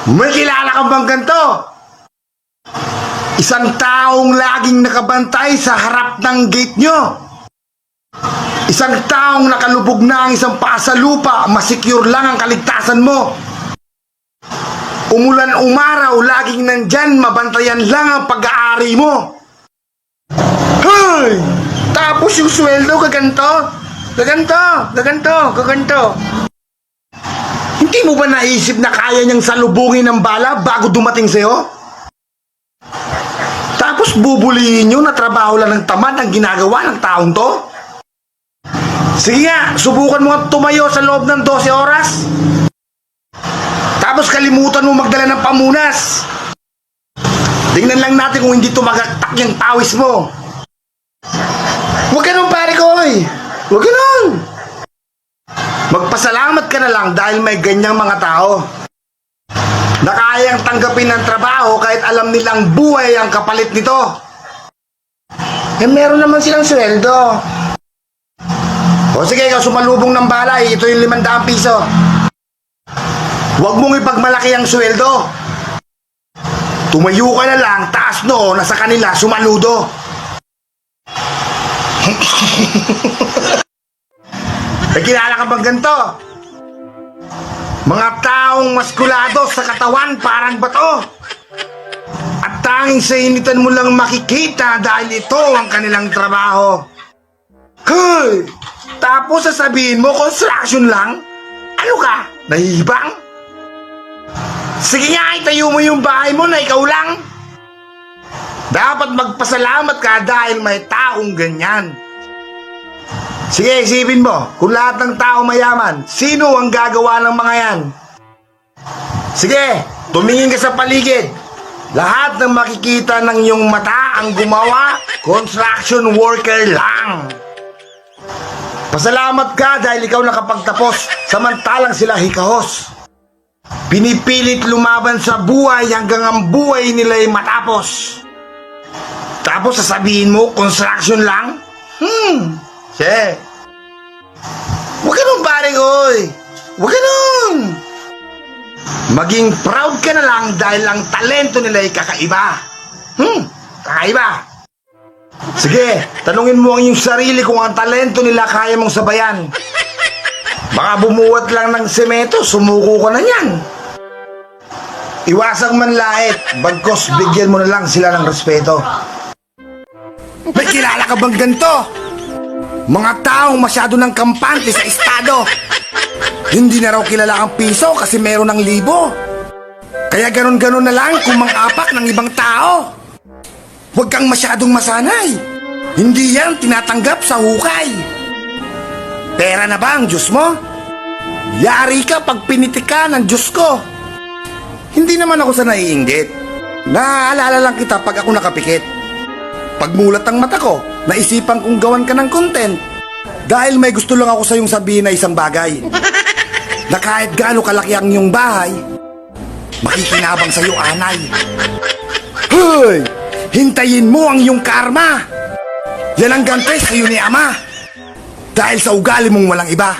May kilala ka bang ganito? Isang taong laging nakabantay sa harap ng gate nyo. Isang taong nakalubog na ang isang paa sa lupa, masecure lang ang kaligtasan mo. Umulan umaraw, laging nandyan, mabantayan lang ang pag-aari mo. Hey! Tapos yung sweldo, gaganto. Hindi mo ba naisip na kaya niyang salubungin ng bala bago dumating sa'yo? Tapos bubulihin nyo na trabaho lang ng tamad ang ginagawa ng taong to? Sige nga, subukan mo nga tumayo sa loob ng 12 oras. Tapos kalimutan mo magdala ng pamunas. Tingnan lang natin kung hindi tumagaktak yung pawis mo. Huwag ganun pare ko, oy. Huwag ganun. Magpasalamat ka na lang dahil may ganyang mga tao na kayang tanggapin ng trabaho kahit alam nilang buhay ang kapalit nito. Eh meron naman silang sweldo. O sige, ikaw sumalubong ng balay, ito yung 500 piso. Huwag mong ipagmalaki ang sweldo. Tumayo ka na lang, taas noo, nasa kanila, sumaludo. May kilala ka bang ganito? Mga taong maskulado sa katawan parang bato. At tanging sa initan mo lang makikita dahil ito ang kanilang trabaho. Hey! Tapos sasabihin mo, construction lang? Ano ka? Nahihibang? Sige nga, itayo mo yung bahay mo na ikaw lang. Dapat magpasalamat ka dahil may taong ganyan. Sige, isipin mo, kung lahat ng tao mayaman, sino ang gagawa ng mga yan? Sige, tumingin ka sa paligid. Lahat ng makikita ng iyong mata ang gumawa, construction worker lang. Pasalamat ka dahil ikaw nakapagtapos, samantalang sila hikahos. Pinipilit lumaban sa buhay hanggang ang buhay nila ay matapos. Tapos sasabihin mo, construction lang? Che. Huwag ganun pare oy. Huwag ganun. Maging proud ka na lang dahil ang talento nila ay kakaiba. Kakaiba. Sige, tanungin mo ang iyong sarili kung ang talento nila kaya mong sabayan. Baka bumuwat lang ng semento, sumuko ka na yan. Iwasang manlait, bagkos bigyan mo na lang sila ng respeto. May kilala ka bang ganito? Mga taong masyado ng kampante sa estado. Hindi na raw kilala ang piso kasi meron ng libo. Kaya ganon-ganon na lang kung mang-apak ng ibang tao. Huwag kang masyadong masanay. Hindi yan tinatanggap sa hukay. Pera na ba ang Diyos mo? Yari ka pag pinitik ka ng Diyos ko. Hindi naman ako sa naiinggit. Naaalala lang kita pag ako nakapikit. Pagmulat ang mata ko, naisipan kong gawan ka ng content. Dahil may gusto lang ako sa iyong sabihin na isang bagay. Na kahit gaano kalaki ang iyong bahay, makikinabang sa iyo anay. Hoy! Hintayin mo ang iyong karma. Yan ang gantes sa iyo ni Ama. Dahil sa ugali mong walang iba.